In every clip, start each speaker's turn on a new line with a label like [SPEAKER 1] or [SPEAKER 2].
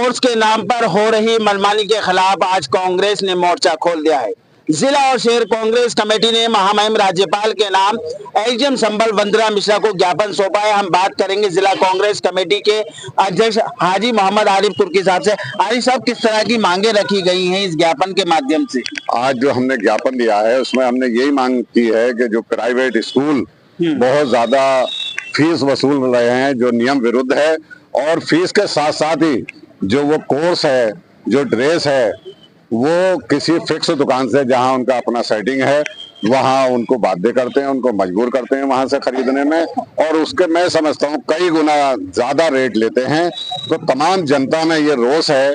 [SPEAKER 1] Course के नाम पर हो रही मनमानी के खिलाफ आज कांग्रेस ने मोर्चा खोल दिया है। जिला और शहर कांग्रेस कमेटी ने महामहिम राज्यपाल के नाम एसडीएम संभल वंदना मिश्रा को ज्ञापन सौंपा है। हम बात करेंगे जिला कांग्रेस कमेटी के अध्यक्ष हाजी मोहम्मद आरिफ तुर्की साहब से। आरिफ साहब, किस तरह की मांगे रखी गई हैं इस ज्ञापन के माध्यम से?
[SPEAKER 2] आज जो हमने ज्ञापन दिया है उसमें हमने यही मांग की है कि जो प्राइवेट स्कूल बहुत ज्यादा फीस वसूल रहे हैं, जो नियम विरुद्ध है, और फीस के साथ साथ ही जो वो कोर्स है, जो ड्रेस है, वो किसी फिक्स दुकान से जहां उनका अपना सेटिंग है वहां उनको बाध्य करते हैं, उनको मजबूर करते हैं वहां से खरीदने में, और उसके मैं समझता हूँ कई गुना ज्यादा रेट लेते हैं। तो तमाम जनता में ये रोष है,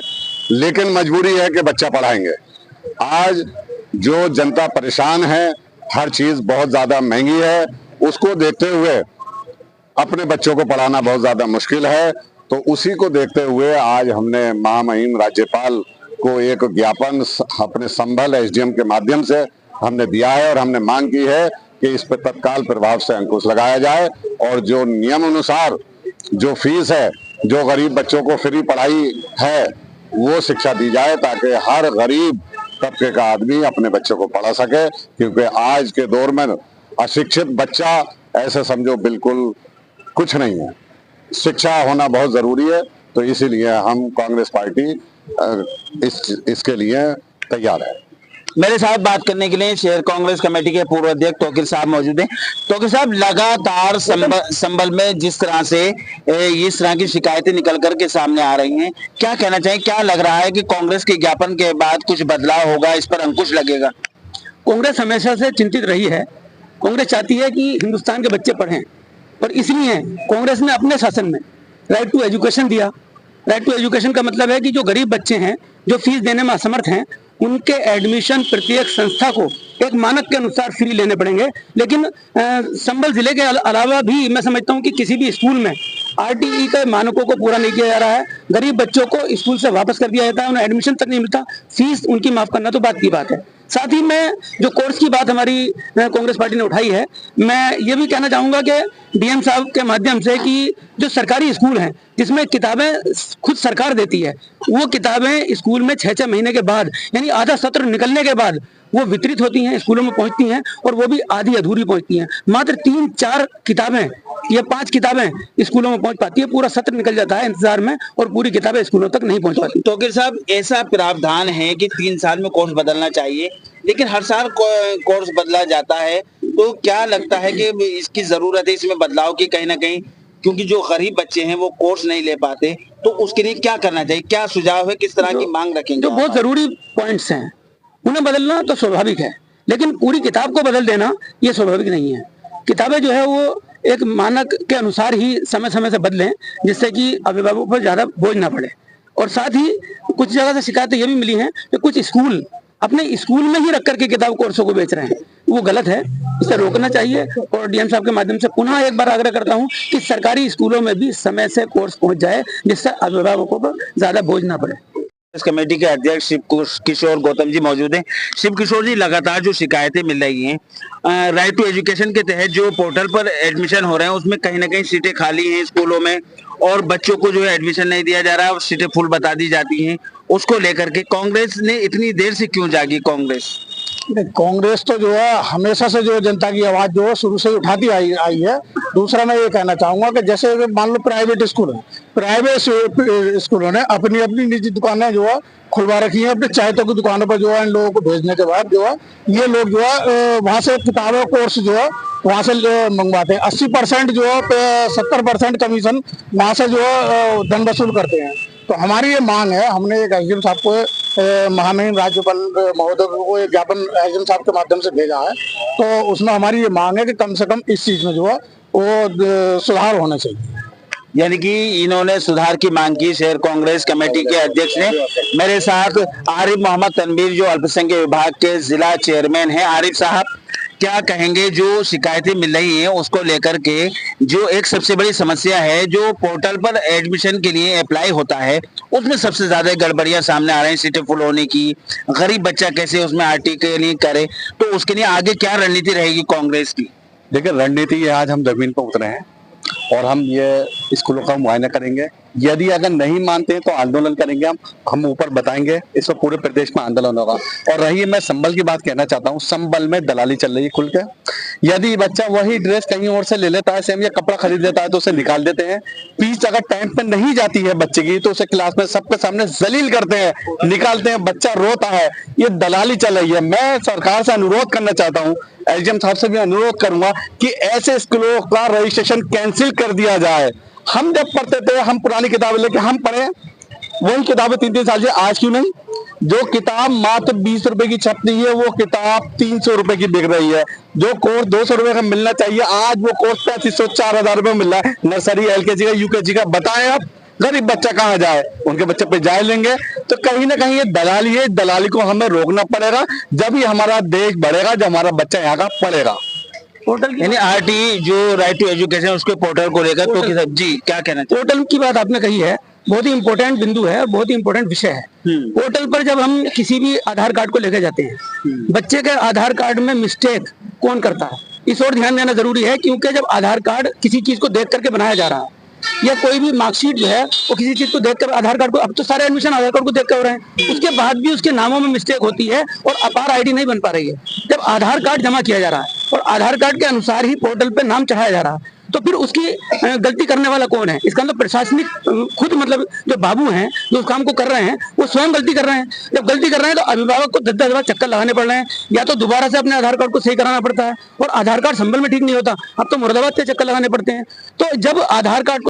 [SPEAKER 2] लेकिन मजबूरी है कि बच्चा पढ़ाएंगे। आज जो जनता परेशान है, हर चीज बहुत ज्यादा महंगी है, उसको देखते हुए अपने बच्चों को पढ़ाना बहुत ज्यादा मुश्किल है। तो उसी को देखते हुए आज हमने महामहिम राज्यपाल को एक ज्ञापन अपने संभल एसडीएम के माध्यम से हमने दिया है, और हमने मांग की है कि इस पर तत्काल प्रभाव से अंकुश लगाया जाए, और जो नियम अनुसार जो फीस है, जो गरीब बच्चों को फ्री पढ़ाई है, वो शिक्षा दी जाए, ताकि हर गरीब तबके का आदमी अपने बच्चों को पढ़ा सके। क्योंकि आज के दौर में अशिक्षित बच्चा ऐसे समझो बिल्कुल कुछ नहीं है, शिक्षा होना बहुत जरूरी है। तो इसीलिए हम कांग्रेस पार्टी इसके लिए तैयार है।
[SPEAKER 1] मेरे साथ बात करने के लिए शहर कांग्रेस कमेटी के पूर्व अध्यक्ष तोकिर साहब मौजूद हैं। तोकिर साहब, लगातार संभल में जिस तरह से इस तरह की शिकायतें निकल कर के सामने आ रही हैं, क्या कहना चाहिए? क्या लग रहा है कि कांग्रेस के ज्ञापन के बाद कुछ बदलाव होगा, इस पर अंकुश लगेगा?
[SPEAKER 3] कांग्रेस हमेशा से चिंतित रही है। कांग्रेस चाहती है कि हिंदुस्तान के बच्चे पढ़ें, और इसलिए कांग्रेस ने अपने शासन में राइट टू एजुकेशन दिया। राइट टू एजुकेशन का मतलब है कि जो गरीब बच्चे हैं, जो फीस देने में असमर्थ हैं, उनके एडमिशन प्रत्येक संस्था को एक मानक के अनुसार फ्री लेने पड़ेंगे। लेकिन संभल जिले के अलावा भी मैं समझता हूं कि किसी भी स्कूल में आरटीई के मानकों को पूरा नहीं किया जा रहा है। गरीब बच्चों को स्कूल से वापस कर दिया जाता है, उन्हें एडमिशन तक नहीं मिलता, फीस उनकी माफ करना तो बात की बात है। साथ ही मैं जो कोर्स की बात हमारी कांग्रेस पार्टी ने उठाई है, मैं ये भी कहना चाहूंगा कि डीएम साहब के माध्यम से कि जो सरकारी स्कूल हैं जिसमें किताबें खुद सरकार देती है, वो किताबें स्कूल में 6-6 महीने के बाद, यानी आधा सत्र निकलने के बाद वो वितरित होती हैं, स्कूलों में पहुंचती हैं, और वो भी आधी अधूरी पहुंचती हैं। मात्र 3-4 किताबें या 5 किताबें स्कूलों में पहुंच पाती है, पूरा सत्र निकल जाता है इंतजार में, और पूरी किताबें स्कूलों तक नहीं पहुंच पाती।
[SPEAKER 1] तोकिर साहब, ऐसा प्रावधान है कि 3 साल में कोर्स बदलना चाहिए, लेकिन हर साल कोर्स बदला जाता है, तो क्या लगता है कि इसकी जरूरत है इसमें बदलाव की कहीं ना कहीं? क्योंकि जो गरीब बच्चे हैं वो कोर्स नहीं ले पाते, तो उसके लिए क्या करना चाहिए? क्या सुझाव है, किस तरह की मांग रखेंगे?
[SPEAKER 3] जो बहुत जरूरी पॉइंट्स हैं उन्हें बदलना तो स्वाभाविक है, लेकिन पूरी किताब को बदल देना ये स्वाभाविक नहीं है। किताबें जो है वो एक मानक के अनुसार ही समय समय से बदलें, जिससे कि अभिभावकों पर ज्यादा बोझ ना पड़े। और साथ ही कुछ जगह से शिकायतें ये भी मिली हैं कि कुछ स्कूल अपने स्कूल में ही रख करके किताब कोर्सों को बेच रहे हैं, वो गलत है, इसे रोकना चाहिए। और डीएम साहब के माध्यम से पुनः एक बार आग्रह करता हूं कि सरकारी स्कूलों में भी समय से कोर्स पहुंच जाए, जिससे अभिभावकों पर ज्यादा बोझ ना पड़े।
[SPEAKER 1] इस कमेटी के अध्यक्ष शिव किशोर गौतम जी मौजूद हैं। शिव किशोर जी, लगातार जो शिकायतें मिल रही हैं, राइट टू एजुकेशन के तहत जो पोर्टल पर एडमिशन हो रहे हैं उसमें कहीं ना कहीं सीटें खाली हैं स्कूलों में, और बच्चों को जो है एडमिशन नहीं दिया जा रहा है, सीटें फुल बता दी जाती हैं। उसको लेकर के कांग्रेस ने इतनी देर से क्यों जागी?
[SPEAKER 4] कांग्रेस तो जो है हमेशा से जो जनता की आवाज जो है शुरू से ही उठाती आई है। दूसरा मैं ये कहना चाहूंगा कि जैसे मान लो प्राइवेट स्कूल है, प्राइवेट स्कूलों ने अपनी अपनी निजी दुकानें जो है खुलवा रखी है। अपने चाहतों की दुकानों पर जो है इन लोगों को भेजने के बाद जो है ये लोग जो है वहां से किताबों कोर्स जो है वहां से मंगवाते हैं। 80% जो है 70% कमीशन वहां से जो है धन वसूल करते हैं। तो हमारी ये मांग है, हमने एक एसडीएम साहब को महामहिम राज्यपाल महोदय को एक ज्ञापन एसडीएम साहब के माध्यम से भेजा है। तो उसमें हमारी ये मांग है कि कम से कम इस चीज में जो है वो सुधार होना चाहिए।
[SPEAKER 1] यानी कि इन्होंने सुधार की मांग की शहर कांग्रेस कमेटी के अध्यक्ष ने। मेरे साथ आरिफ मोहम्मद तनवीर जो अल्पसंख्यक विभाग के जिला चेयरमैन हैं। आरिफ साहब, क्या कहेंगे जो शिकायतें मिल रही हैं उसको लेकर के? जो एक सबसे बड़ी समस्या है, जो पोर्टल पर एडमिशन के लिए अप्लाई होता है उसमें सबसे ज्यादा गड़बड़ियां सामने आ रही हैं, सीटें फुल होने की, गरीब बच्चा कैसे उसमें आरटी के लिए करे, तो उसके लिए आगे क्या रणनीति रहेगी कांग्रेस की?
[SPEAKER 2] देखिए, रणनीति आज हम जमीन पर उतरे हैं और हम ये स्कूलों का मुआयना करेंगे,
[SPEAKER 5] यदि अगर नहीं मानते हैं तो आंदोलन करेंगे, हम ऊपर बताएंगे, इस पर पूरे प्रदेश में आंदोलन होगा। और रही मैं संबल की बात कहना चाहता हूँ, संबल में दलाली चल रही है खुल के। यदि बच्चा वही ड्रेस कहीं और से ले लेता है, सेम या कपड़ा खरीद लेता है, तो उसे निकाल देते हैं। फीस अगर टाइम पे नहीं जाती है बच्चे की, तो उसे क्लास में सबके सामने जलील करते हैं, निकालते हैं, बच्चा रोता है। ये दलाली चल रही है। मैं सरकार से अनुरोध करना चाहता हूँ, एसडीएम साहब से भी अनुरोध करूंगा कि ऐसे स्कूलों का रजिस्ट्रेशन कैंसिल कर दिया जाए। हम जब पढ़ते थे, हम पुरानी किताबें लेके हम पढ़े, वही किताबें 3-3 साल से, आज क्यों नहीं? जो किताब मात्र 20 रुपए की छपती है, वो किताब 300 रुपए की बिक रही है। जो कोर्स 200 रुपए का मिलना चाहिए, आज वो कोर्स 3500-4000 रुपए मिल रहा है। नर्सरी, एलकेजी का, यूकेजी का। बताएं आप गरीब बच्चा कहाँ जाए? उनके बच्चे पे जाए लेंगे। तो कहीं ना कहीं ये दलाली है, दलाली को हमें रोकना पड़ेगा। जब ही हमारा देश बढ़ेगा, जब हमारा बच्चा यहाँ का पढ़ेगा।
[SPEAKER 3] पोर्टल
[SPEAKER 1] यानी आरटी जो राइट टू एजुकेशन, उसके पोर्टल को लेकर तो जी क्या कहना चाहिए?
[SPEAKER 3] पोर्टल की बात आपने कही है, बहुत ही इंपॉर्टेंट बिंदु है और बहुत ही इंपॉर्टेंट विषय है। पोर्टल पर जब हम किसी भी आधार कार्ड को लेकर जाते हैं, बच्चे के आधार कार्ड में मिस्टेक कौन करता है, इस ओर ध्यान देना जरूरी है। क्योंकि जब आधार कार्ड किसी चीज को देख करके बनाया जा रहा है, या कोई भी मार्कशीट जो है वो किसी चीज को देखकर, आधार कार्ड को, अब तो सारे एडमिशन आधार कार्ड को देखकर हो रहे हैं, उसके बाद भी उसके नामों में मिस्टेक होती है और अपार आईडी नहीं बन पा रही है। जब आधार कार्ड जमा किया जा रहा है और आधार कार्ड के अनुसार ही पोर्टल पे नाम चढ़ाया जा रहा है, तो फिर उसकी गलती करने वाला कौन है? इसका मतलब प्रशासनिक खुद, मतलब जो बाबू हैं जो उस काम को कर रहे हैं, वो स्वयं गलती कर रहे हैं। जब गलती कर रहे हैं तो अभिभावक को 10-10 बार चक्कर लगाने पड़ रहे हैं, या तो दोबारा से अपने आधार कार्ड को सही कराना पड़ता है, और आधार कार्ड संभल में ठीक नहीं होता, अब तो मुरादाबाद के चक्कर लगाने पड़ते हैं। तो जब आधार कार्ड